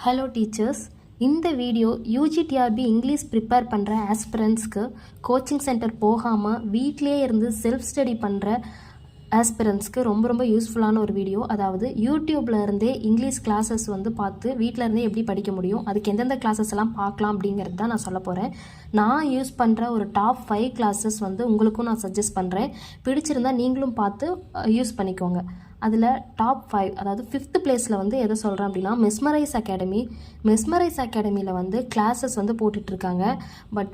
Hello teachers, இந்த video UGTRB English prepare பண்ணுற ஆஸ்பிரண்ட்ஸ்க்கு coaching centre போகாமல் வீட்டிலே இருந்து செல்ஃப் ஸ்டடி பண்ணுற ஆஸ்பிரண்ட்ஸ்க்கு ரொம்ப யூஸ்ஃபுல்லான ஒரு வீடியோ. அதாவது யூடியூப்ல இருந்தே இங்கிலீஷ் கிளாஸஸ் பார்த்து வீட்டில் இருந்தே எப்படி படிக்க முடியும், அதுக்கு எந்தெந்த கிளாஸஸ் எல்லாம் பார்க்கலாம் அப்படிங்கிறது தான் நான் சொல்ல போகிறேன். நான் யூஸ் பண்ணுற ஒரு டாப் 5 கிளாஸஸ் உங்களுக்கும் நான் சஜஸ்ட் பண்ணுறேன். பிடிச்சிருந்தா நீங்களும் பார்த்து யூஸ் பண்ணிக்கோங்க. அதில் டாப் 5, அதாவது 5th பிளேஸில் எதை சொல்கிறேன் அப்படின்னா மெஸ்மரைஸ் அகாடமி. மெஸ்மரைஸ் அகாடமியில் கிளாஸஸ் போட்டுட்ருக்காங்க. பட்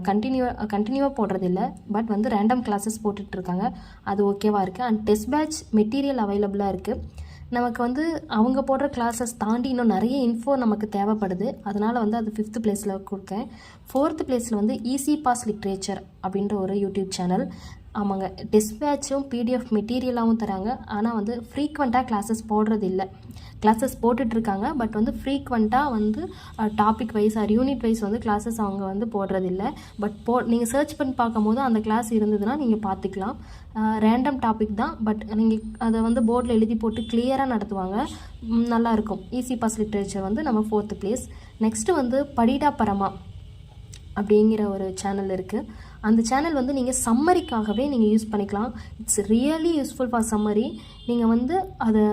கண்டினியூவாக போடுறதில்ல. பட் ரேண்டம் கிளாஸஸ் போட்டுட்ருக்காங்க. அது ஓகேவாக இருக்குது. அண்ட் டெஸ்ட் பேட்ச் மெட்டீரியல் அவைலபிளாக இருக்குது. நமக்கு அவங்க போடுற கிளாஸஸ் தாண்டி இன்னும் நிறைய இன்ஃபோ நமக்கு தேவைப்படுது. அதனால் அது 5th பிளேஸில் கொடுக்கேன். 4th பிளேஸில் ஈஸி பாஸ் லிட்ரேச்சர் அப்படின்ற ஒரு யூடியூப் சேனல். ஆமாங்க, டெஸ்ட் பேட்சும் பிடிஎஃப் மெட்டீரியலாகவும் தராங்க. ஆனால் ஃப்ரீக்வெண்ட்டாக கிளாஸஸ் போடுறது இல்லை. கிளாஸஸ் போட்டுட்ருக்காங்க. பட் ஃப்ரீக்வெண்ட்டாக topic wise or unit wise classes அவங்க போடுறதில்லை. பட் நீங்கள் சர்ச் பண்ணி பார்க்கும்போது அந்த கிளாஸ் இருந்ததுன்னா நீங்கள் பார்த்துக்கலாம். ரேண்டம் டாபிக் தான். பட் நீங்கள் அதை போர்டில் எழுதி போட்டு கிளியராக நடத்துவாங்க. நல்லாயிருக்கும். ஈஸி பாஸ் லிட்ரேச்சர் நம்ம 4th பிளேஸ். நெக்ஸ்ட்டு படிடா பரமா அப்படிங்கிற ஒரு சேனல் இருக்குது. அந்த சேனல் நீங்கள் சம்மரிக்காகவே நீங்கள் யூஸ் பண்ணிக்கலாம். It's really useful for summary. நீங்கள் அதை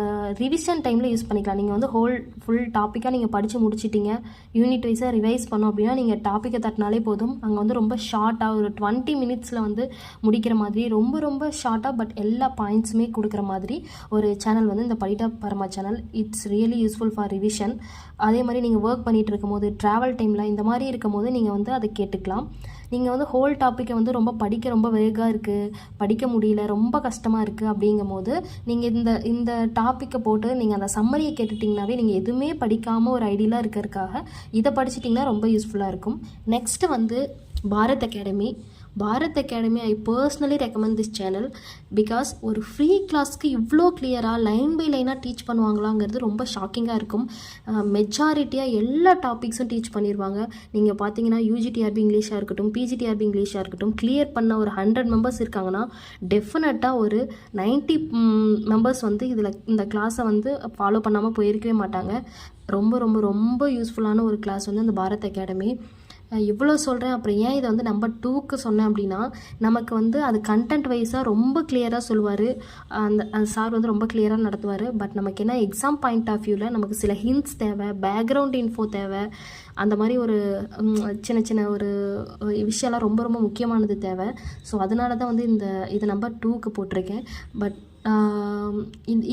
ரிவிஷன் டைமில் யூஸ் பண்ணிக்கலாம். நீங்கள் ஃபுல் டாப்பிக்காக நீங்கள் படித்து முடிச்சிட்டிங்க, யூனிட் வைஸாக ரிவைஸ் பண்ணோம் அப்படின்னா நீங்கள் டாப்பிக்கை தட்டினாலே போதும். அங்கே ரொம்ப ஷார்ட்டாக ஒரு 20 மினிட்ஸில் முடிக்கிற மாதிரி ரொம்ப ஷார்ட்டாக பட் எல்லா பாயிண்ட்ஸுமே கொடுக்குற மாதிரி ஒரு சேனல் இந்த படிடா பரமா channel. It's really useful for revision. அதே மாதிரி நீங்கள் ஒர்க் பண்ணிகிட்டு இருக்கும் போது, ட்ராவல் டைமில் இந்த மாதிரி இருக்கும் போது நீங்கள் அதை கேட்டுக்கலாம். நீங்கள் ஹோல் டாப்பிக்கை ரொம்ப படிக்க ரொம்ப வேகாக இருக்குது, படிக்க முடியல, ரொம்ப கஷ்டமாக இருக்குது அப்படிங்கும் போது நீங்கள் இந்த டாப்பிக்கை போட்டு நீங்கள் அந்த சம்மரியை கேட்டுட்டிங்கனாவே நீங்கள் எதுவுமே படிக்காமல் ஒரு ஐடியலாக இருக்கிறதுக்காக இதை படிச்சிட்டிங்கன்னா ரொம்ப யூஸ்ஃபுல்லாக இருக்கும். Next Bharat academy. Bharat academy I personally recommend this channel. Because ஒரு ஃப்ரீ கிளாஸ்க்கு இவ்வளோ கிளியராக லைன் பை லைனாக டீச் பண்ணுவாங்களாங்கிறது ரொம்ப ஷாக்கிங்காக இருக்கும். மெஜாரிட்டியாக எல்லா டாபிக்ஸும் டீச் பண்ணிடுவாங்க. நீங்கள் பார்த்தீங்கன்னா யூஜிடிஆர்பி இங்கிலீஷாக இருக்கட்டும், பிஜிடிஆர்பி இங்கிலீஷாக இருக்கட்டும், கிளியர் பண்ண ஒரு 100 மெம்பர்ஸ் இருக்காங்கன்னா டெஃபினட்டாக ஒரு 90 மெம்பர்ஸ் இதில் இந்த கிளாஸை ஃபாலோ பண்ணாமல் போயிருக்கவே மாட்டாங்க. ரொம்ப யூஸ்ஃபுல்லான ஒரு கிளாஸ் இந்த பாரத் அகாடமி. இவ்வளோ சொல்கிறேன். அப்புறம் ஏன் இதை நம்பர் 2க்கு சொன்னேன் அப்படின்னா, நமக்கு அது கண்டென்ட் வைஸாக ரொம்ப கிளியராக சொல்லுவார். அந்த சார் ரொம்ப கிளியராக நடத்துவார். பட் நமக்கு என்ன எக்ஸாம் பாயிண்ட் ஆஃப் வியூவில் நமக்கு சில ஹிண்ட்ஸ் தேவை, பேக்ரவுண்ட் இன்ஃபோ தேவை. அந்த மாதிரி ஒரு சின்ன ஒரு விஷயம்லாம் ரொம்ப முக்கியமானது தேவை. ஸோ அதனால தான் இதை நம்பர் 2க்கு போட்டிருக்கேன். பட்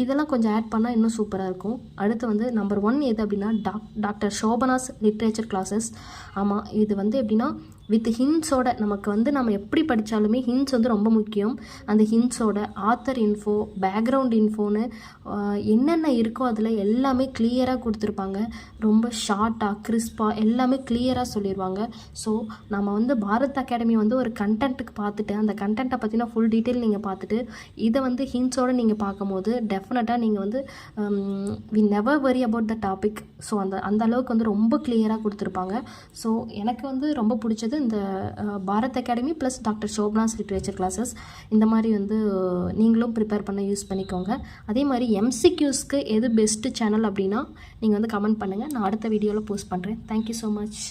இதெல்லாம் கொஞ்சம் ஆட் பண்ணால் இன்னும் சூப்பராக இருக்கும். அடுத்து நம்பர் 1 எது அப்படின்னா டாக்டர் ஷோபனாஸ் லிட்ரேச்சர் கிளாஸஸ். ஆமாம், இது எப்படின்னா வித் ஹிண்ட்ஸோட நமக்கு நம்ம எப்படி படித்தாலுமே ஹிண்ட்ஸ் ரொம்ப முக்கியம். அந்த ஹிண்ட்ஸோட ஆத்தர் இன்ஃபோ, பேக்ரவுண்ட் இன்ஃபோன்னு என்னென்ன இருக்கோ அதில் எல்லாமே கிளியராக கொடுத்துருப்பாங்க. ரொம்ப ஷார்ட்டாக கிறிஸ்பாக எல்லாமே கிளியராக சொல்லிடுவாங்க. ஸோ நம்ம பாரத் அகாடமி ஒரு கண்டென்ட்டுக்கு பார்த்துட்டு அந்த கண்டென்ட்டை பற்றினா ஃபுல் டீட்டெயில் நீங்கள் பார்த்துட்டு இதை ஹிண்ட்ஸோடு நீங்கள் பார்க்கும்போது டெஃபினட்டாக நீங்கள் we never worry about the topic. So அந்த அளவுக்கு ரொம்ப கிளியராக கொடுத்துருப்பாங்க. ஸோ எனக்கு ரொம்ப பிடிச்சது இந்த Bharat academy plus doctor Shobana's literature classes. இந்த மாதிரி நீங்களும் ப்ரிப்பேர் பண்ண யூஸ் பண்ணிக்கோங்க. அதே மாதிரி எம்சிக்யூஸ்க்கு எது பெஸ்ட்டு சேனல் அப்படின்னா நீங்கள் கமெண்ட் பண்ணுங்கள். நான் அடுத்த வீடியோவில் போஸ்ட் பண்ணுறேன். Thank you so much.